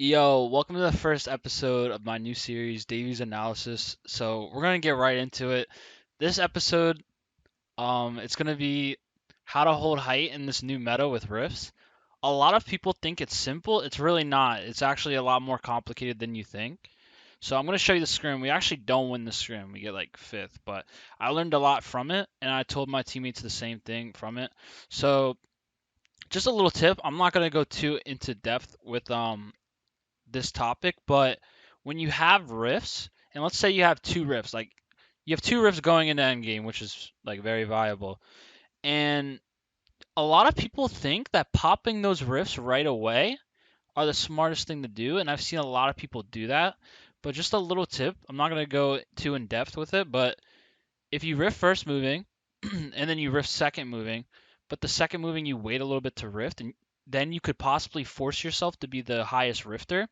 Yo, welcome to the first episode of my new series, Davey's Analysis. So we're gonna get right into it. This episode, it's gonna be how to hold height in this new meta with rifts. A lot of people think it's simple. It's really not. It's actually a lot more complicated than you think. So I'm gonna show you the scrim. We actually don't win the scrim. We get like fifth, but I learned a lot from it, and I told my teammates the same thing from it. So just a little tip. I'm not gonna go too into depth with this topic, but when you have rifts, and let's say you have two rifts, like you have two rifts going into endgame, which is like very viable, and a lot of people think that popping those rifts right away are the smartest thing to do, and I've seen a lot of people do that. But just a little tip, I'm not gonna go too in depth with it, but if you rift first moving, and then you rift second moving, but the second moving you wait a little bit to rift, and then you could possibly force yourself to be the highest rifter.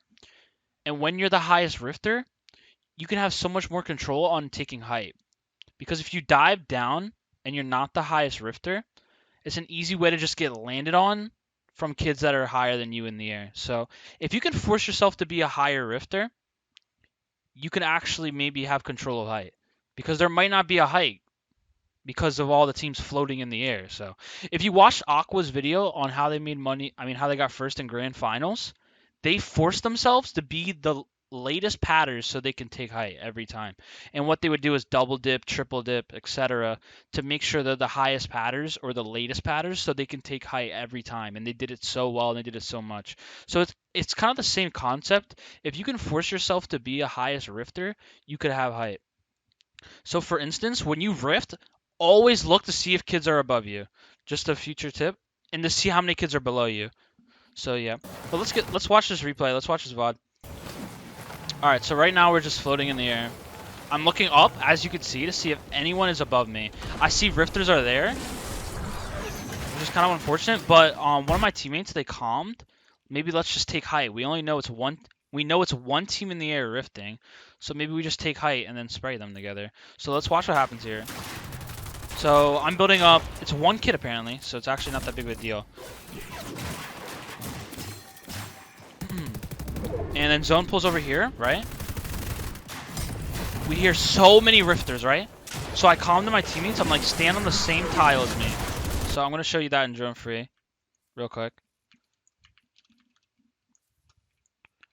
And when you're the highest rifter, you can have so much more control on taking height. Because if you dive down and you're not the highest rifter, it's an easy way to just get landed on from kids that are higher than you in the air. So if you can force yourself to be a higher rifter, you can actually maybe have control of height. Because there might not be a height because of all the teams floating in the air. So if you watch Aqua's video on how they made money, how they got first in grand finals, they forced themselves to be the latest patters so they can take height every time. And what they would do is double dip, triple dip, etc. to make sure they're the highest patters or the latest patters so they can take height every time. And they did it so well and they did it so much. So it's kind of the same concept. If you can force yourself to be a highest rifter, you could have height. So for instance, when you rift, always look to see if kids are above you. Just a future tip. And to see how many kids are below you. So yeah. But let's watch this replay. Let's watch this VOD. Alright, so right now we're just floating in the air. I'm looking up, as you can see, to see if anyone is above me. I see rifters are there, which is kind of unfortunate, but one of my teammates, they calmed. Maybe let's just take height. We only know it's one. We know it's one team in the air rifting, so maybe we just take height and then spray them together. So let's watch what happens here. So I'm building up. It's one kid apparently, so it's actually not that big of a deal. And then zone pulls over here, right? We hear so many rifters, right? So I calm to my teammates. I'm like, stand on the same tile as me. So I'm going to show you that in drone free real quick.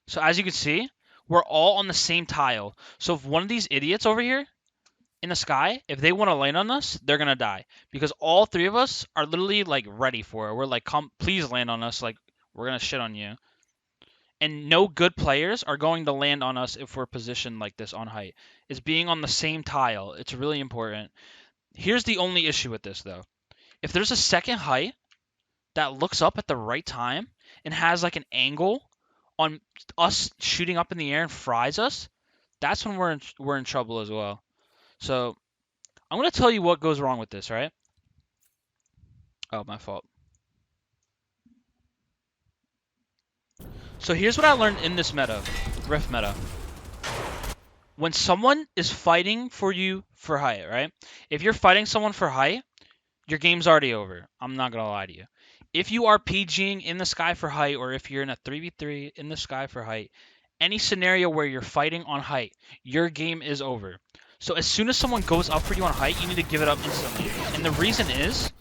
So as you can see, we're all on the same tile. So if one of these idiots over here in the sky, if they want to land on us, they're going to die. Because all three of us are literally like ready for it. We're like, come, please land on us. Like, we're going to shit on you. And no good players are going to land on us if we're positioned like this on height. It's being on the same tile. It's really important. Here's the only issue with this, though. If there's a second height that looks up at the right time and has like an angle on us shooting up in the air and fries us, that's when we're in trouble as well. So I'm going to tell you what goes wrong with this, right? Oh, my fault. So here's what I learned in this meta, Rift meta. When someone is fighting for you for height, right? If you're fighting someone for height, your game's already over. I'm not going to lie to you. If you are PGing in the sky for height, or if you're in a 3v3 in the sky for height, any scenario where you're fighting on height, your game is over. So as soon as someone goes up for you on height, you need to give it up instantly. And the reason is,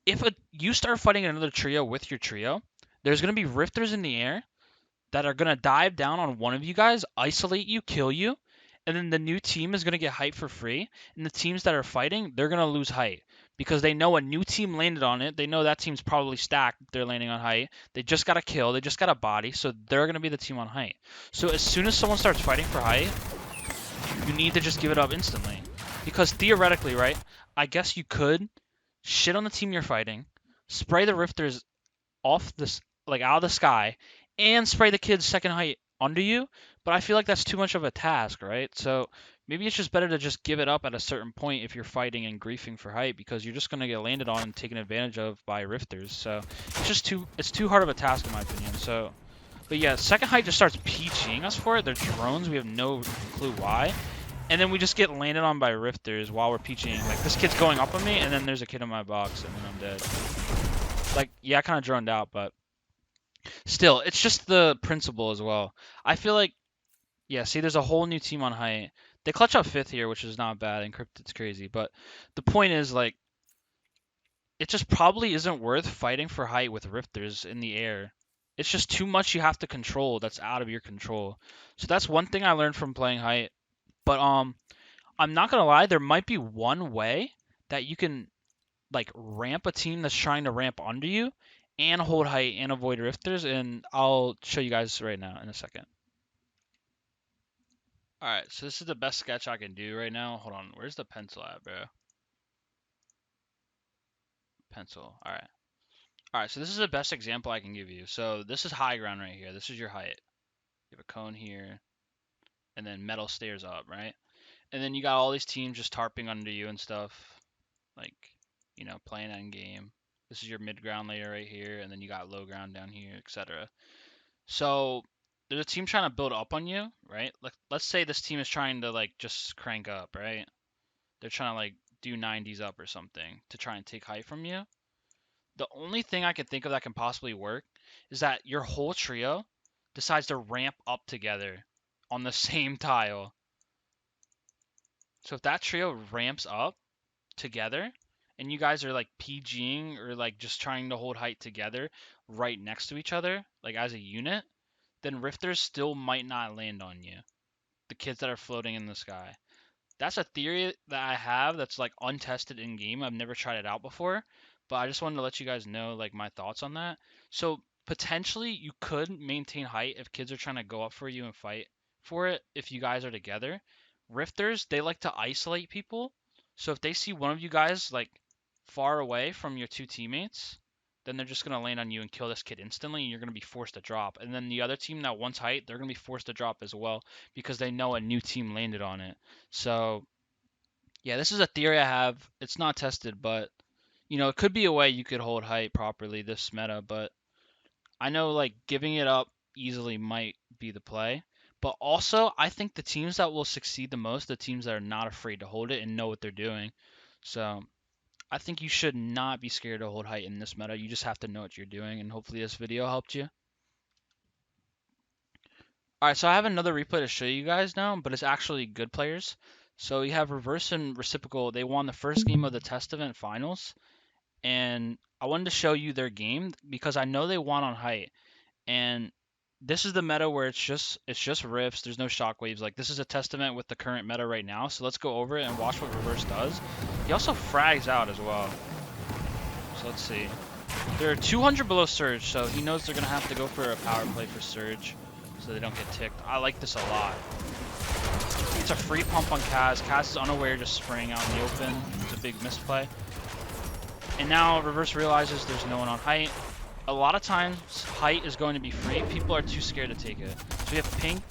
if you start fighting another trio with your trio, there's going to be rifters in the air that are going to dive down on one of you guys, isolate you, kill you, and then the new team is going to get height for free. And the teams that are fighting, they're going to lose height because they know a new team landed on it. They know that team's probably stacked. They're landing on height. They just got a kill. They just got a body. So they're going to be the team on height. So as soon as someone starts fighting for height, you need to just give it up instantly. Because theoretically, right, I guess you could shit on the team you're fighting, spray the rifters off this, like out of the sky, and spray the kids second height under you, but I feel like that's too much of a task, right? So maybe it's just better to just give it up at a certain point if you're fighting and griefing for height, because you're just going to get landed on and taken advantage of by rifters. So it's too hard of a task in my opinion. So, but yeah, second height just starts peaching us for it. They're drones. We have no clue why. And then we just get landed on by rifters while we're peaching. Like, this kid's going up on me, and then there's a kid in my box, and then I'm dead. Like, yeah, I kind of droned out, but Still, it's just the principle as well. I feel like, yeah, see, there's a whole new team on height. They clutch up 5th here, which is not bad. Encrypted's crazy. But the point is, like, it just probably isn't worth fighting for height with rifters in the air. It's just too much you have to control that's out of your control. So that's one thing I learned from playing height. But I'm not gonna lie, there might be one way that you can like ramp a team that's trying to ramp under you and hold height and avoid rifters, and I'll show you guys right now in a second. Alright, so this is the best sketch I can do right now. Hold on, where's the pencil at, bro? Pencil, alright. Alright, so this is the best example I can give you. So this is high ground right here. This is your height. You have a cone here, and then metal stairs up, right? And then you got all these teams just tarping under you and stuff, like, you know, playing end game. This is your mid ground layer right here, and then you got low ground down here, etc. So there's a team trying to build up on you, right? Like, let's say this team is trying to like just crank up, right? They're trying to like do 90s up or something to try and take height from you. The only thing I can think of that can possibly work is that your whole trio decides to ramp up together on the same tile. So if that trio ramps up together and you guys are like PGing or like just trying to hold height together right next to each other, like as a unit, then rifters still might not land on you. The kids that are floating in the sky. That's a theory that I have that's like untested in game. I've never tried it out before, but I just wanted to let you guys know like my thoughts on that. So potentially you could maintain height if kids are trying to go up for you and fight for it if you guys are together. Rifters, they like to isolate people. So if they see one of you guys like far away from your two teammates, then they're just going to land on you and kill this kid instantly, and you're going to be forced to drop. And then the other team that wants height, they're going to be forced to drop as well because they know a new team landed on it. So, yeah, this is a theory I have. It's not tested, but, you know, it could be a way you could hold height properly this meta, but I know, like, giving it up easily might be the play. But also, I think the teams that will succeed the most, the teams that are not afraid to hold it and know what they're doing. So, I think you should not be scared to hold height in this meta. You just have to know what you're doing, and hopefully this video helped you. Alright, so I have another replay to show you guys now, but it's actually good players. So you have Reverse and Reciprocal. They won the first game of the test event finals, and I wanted to show you their game because I know they won on height. And this is the meta where it's just rifts. There's no shockwaves. Like, this is a test event with the current meta right now. So let's go over it and watch what Reverse does. He also frags out as well. So let's see. They're 200 below Surge, so he knows they're going to have to go for a power play for Surge so they don't get ticked. I like this a lot. It's a free pump on Kaz. Kaz is unaware, just spraying out in the open. It's a big misplay. And now Reverse realizes there's no one on height. A lot of times, height is going to be free. People are too scared to take it. So we have Pink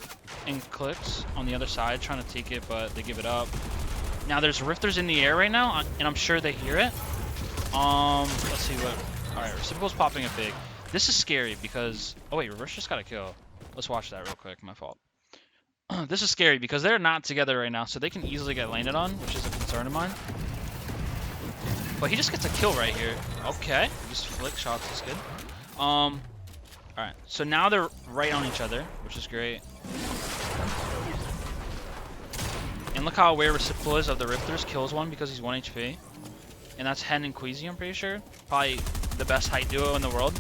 and Clips on the other side trying to take it, but they give it up. Now there's Rifters in the air right now, and I'm sure they hear it. Let's see what... Alright, Reciprocal's popping it big. This is scary because... Oh wait, Reverse just got a kill. Let's watch that real quick, my fault. This is scary because they're not together right now, so they can easily get landed on, which is a concern of mine. But he just gets a kill right here. Okay, just flick shots is good. Alright, so now they're right on each other, which is great. And look how aware Reciprocal is of the Rifters. Kills one because he's 1 HP. And that's Hen and Queasy, I'm pretty sure. Probably the best height duo in the world.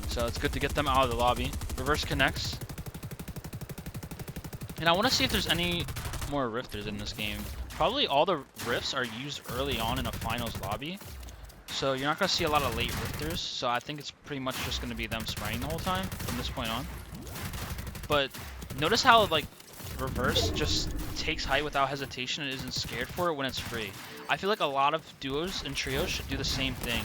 So it's good to get them out of the lobby. Reverse connects. And I want to see if there's any more Rifters in this game. Probably all the Rifts are used early on in a finals lobby. So you're not going to see a lot of late Rifters. So I think it's pretty much just going to be them spraying the whole time from this point on. But notice how, like, Reverse just takes height without hesitation and isn't scared for it when it's free. I feel like a lot of duos and trios should do the same thing.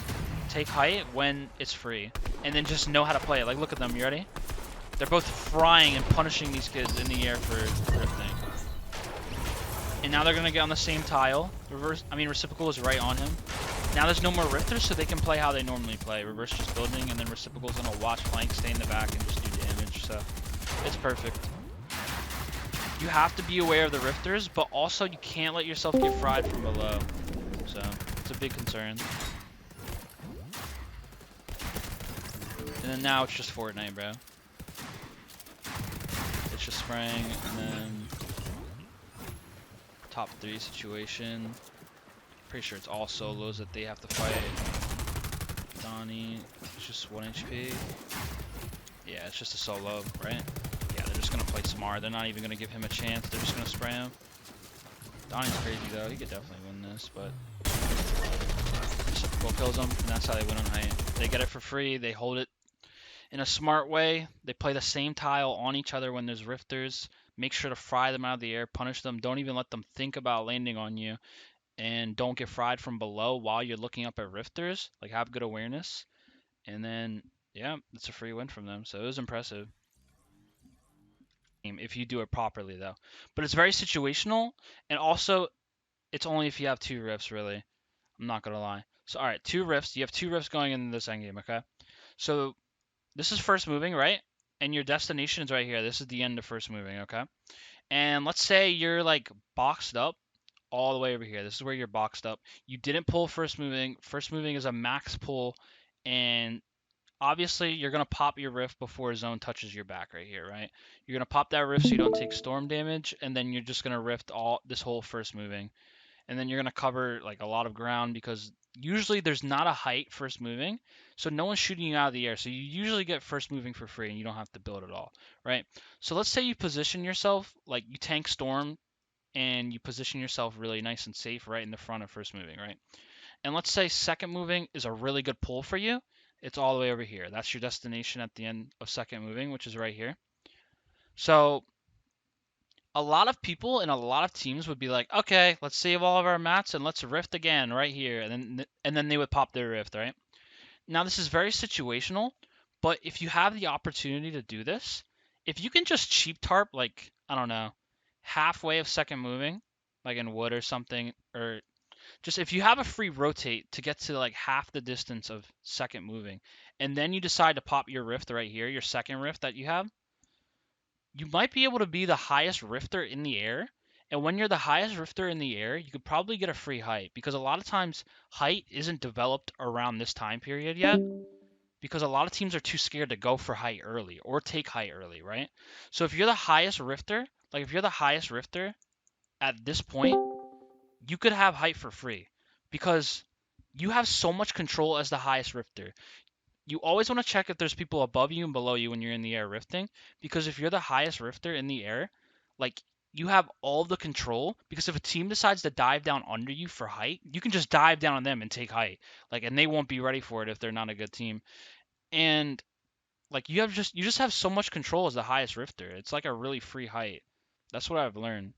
Take height when it's free, and then just know how to play it. Like, look at them. You ready? They're both frying and punishing these kids in the air for drifting. And now they're going to get on the same tile. Reciprocal is right on him. Now there's no more Rifters, so they can play how they normally play. Reverse just building, and then Reciprocal's going to watch flank, stay in the back, and just do damage. So it's perfect. You have to be aware of the Rifters, but also you can't let yourself get fried from below. So it's a big concern. And then now it's just Fortnite, bro. It's just spraying, and then top 3 situation. Pretty sure it's all solos that they have to fight. Donnie, it's just 1 HP. Yeah, it's just a solo, right? Yeah, they're just gonna play smart. They're not even gonna give him a chance. They're just gonna spray him. Donnie's crazy though. He could definitely win this, but Reciprocal kills him, and that's how they win on height. They get it for free. They hold it in a smart way. They play the same tile on each other when there's rifters. Make sure to fry them out of the air. Punish them. Don't even let them think about landing on you. And don't get fried from below while you're looking up at rifters. Like, have good awareness. And then, yeah, it's a free win from them. So it was impressive. If you do it properly, though. But it's very situational. And also, it's only if you have 2 rifts, really. I'm not going to lie. So, all right, 2 rifts. You have 2 rifts going into this endgame, okay? So this is first moving, right? And your destination is right here. This is the end of first moving, okay? And let's say you're like boxed up all the way over here. This is where you're boxed up. You didn't pull first moving. First moving is a max pull, and obviously you're gonna pop your rift before zone touches your back right here, right? You're gonna pop that rift so you don't take storm damage, and then you're just gonna rift all this whole first moving, and then you're gonna cover like a lot of ground because usually there's not a height first moving, so no one's shooting you out of the air. So you usually get first moving for free, and you don't have to build at all, right? So let's say you position yourself like you tank storm, and you position yourself really nice and safe right in the front of first moving, right? And let's say second moving is a really good pull for you. It's all the way over here. That's your destination at the end of second moving, which is right here. So a lot of people and a lot of teams would be like, okay, let's save all of our mats and let's rift again right here, and then they would pop their rift, right? Now this is very situational, but if you have the opportunity to do this, if you can just cheap tarp like I don't know, halfway of second moving, like in wood or something, or just if you have a free rotate to get to like half the distance of second moving, and then you decide to pop your rift right here, your second rift that you have, you might be able to be the highest rifter in the air. And when you're the highest rifter in the air, you could probably get a free height because a lot of times height isn't developed around this time period yet because a lot of teams are too scared to go for height early or take height early, right? So if you're the highest rifter, like if you're the highest rifter at this point, you could have height for free because you have so much control as the highest rifter. You always want to check if there's people above you and below you when you're in the air rifting, because if you're the highest rifter in the air, like you have all the control, because if a team decides to dive down under you for height, you can just dive down on them and take height. Like, and they won't be ready for it if they're not a good team. And like you just have so much control as the highest rifter. It's like a really free height. That's what I've learned.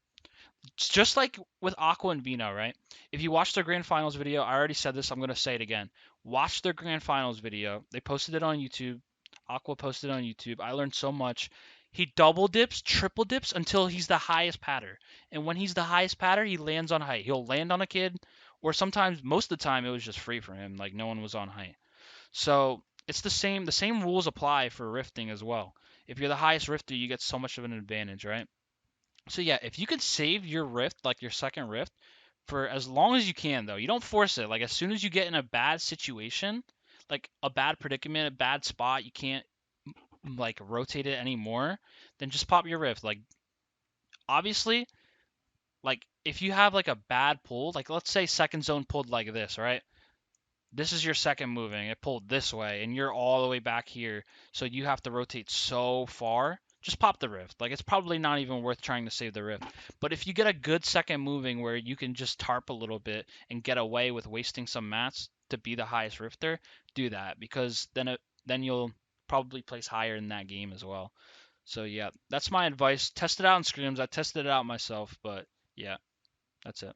It's just like with Aqua and Vino, right? If you watch their grand finals video, I already said this, I'm gonna say it again. Watch their grand finals video. They posted it on YouTube. Aqua posted it on YouTube. I learned so much. He double dips, triple dips until he's the highest patter. And when he's the highest patter, he lands on height. He'll land on a kid, or sometimes most of the time it was just free for him, like no one was on height. So it's the same rules apply for rifting as well. If you're the highest rifter, you get so much of an advantage, right? So yeah, if you could save your rift, like your second rift, for as long as you can though, you don't force it. Like as soon as you get in a bad situation, like a bad predicament, a bad spot, you can't like rotate it anymore, then just pop your rift. Like obviously, like if you have like a bad pull, like let's say second zone pulled like this, right? This is your second moving. It pulled this way, and you're all the way back here, so you have to rotate so far. Just pop the rift. Like it's probably not even worth trying to save the rift. But if you get a good second moving where you can just tarp a little bit and get away with wasting some mats to be the highest rifter, do that because then you'll probably place higher in that game as well. So yeah, that's my advice. Test it out in scrims. I tested it out myself, but yeah, that's it.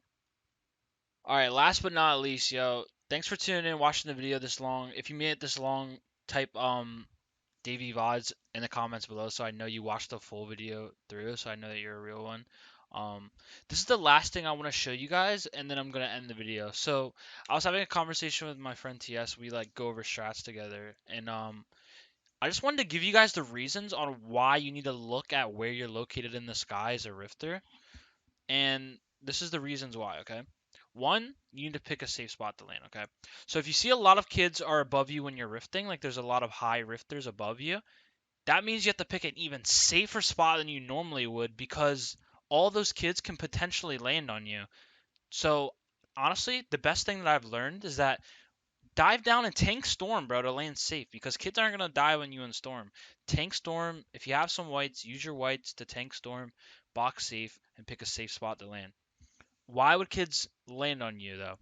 All right, last but not least, yo, thanks for tuning in, watching the video this long. If you made it this long, type Davey VODs in the comments below so I know you watched the full video through, so I know that you're a real one. Um, this is the last thing I want to show you guys, and then I'm gonna end the video. So I was having a conversation with my friend TS. We like go over strats together, and I just wanted to give you guys the reasons on why you need to look at where you're located in the sky as a rifter, and this is the reasons why. Okay. One, you need to pick a safe spot to land, okay? So if you see a lot of kids are above you when you're rifting, like there's a lot of high rifters above you, that means you have to pick an even safer spot than you normally would because all those kids can potentially land on you. So honestly, the best thing that I've learned is that dive down and tank storm, bro, to land safe because kids aren't gonna die when you in storm. Tank storm. If you have some whites, use your whites to tank storm, box safe, and pick a safe spot to land. Why would kids land on you though?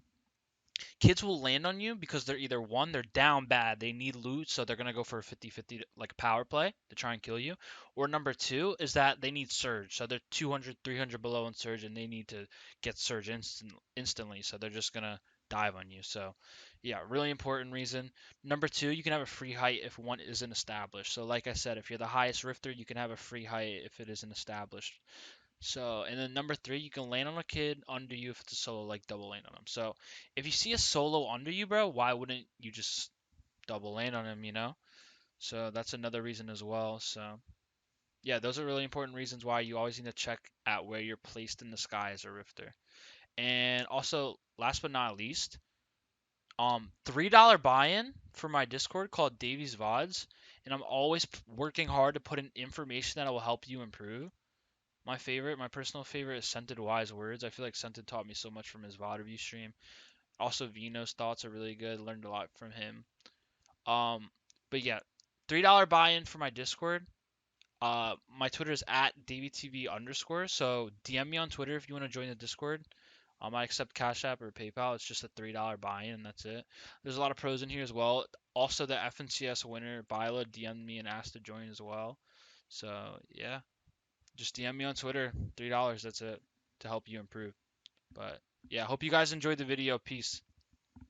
Kids will land on you because they're either one, they're down bad, they need loot, so they're gonna go for a 50-50 like power play to try and kill you. Or number two is that they need surge, so they're 200, 300 below in surge, and they need to get surge instantly, so they're just gonna dive on you. So, yeah, really important reason. Number two, you can have a free height if one isn't established. So, like I said, if you're the highest rifter, you can have a free height if it isn't established. So, and then number three, you can land on a kid under you if it's a solo, like double land on him. So, if you see a solo under you, bro, why wouldn't you just double land on him, you know? So, that's another reason as well. So, yeah, those are really important reasons why you always need to check at where you're placed in the sky as a rifter. And also, last but not least, $3 buy-in for my Discord called Davey's VODs, and I'm always working hard to put in information that will help you improve. My personal favorite is Scented Wise Words. I feel like Scented taught me so much from his VOD review stream. Also, Vino's thoughts are really good. Learned a lot from him. Um, but yeah, $3 buy-in for my Discord. My Twitter is at DavyTV underscore. So DM me on Twitter if you want to join the Discord. I accept Cash App or PayPal. It's just a $3 buy-in, and that's it. There's a lot of pros in here as well. Also, the FNCS winner, Bila, DM'd me and asked to join as well. So yeah, just DM me on Twitter. $3, that's it, to help you improve. But yeah, hope you guys enjoyed the video. Peace.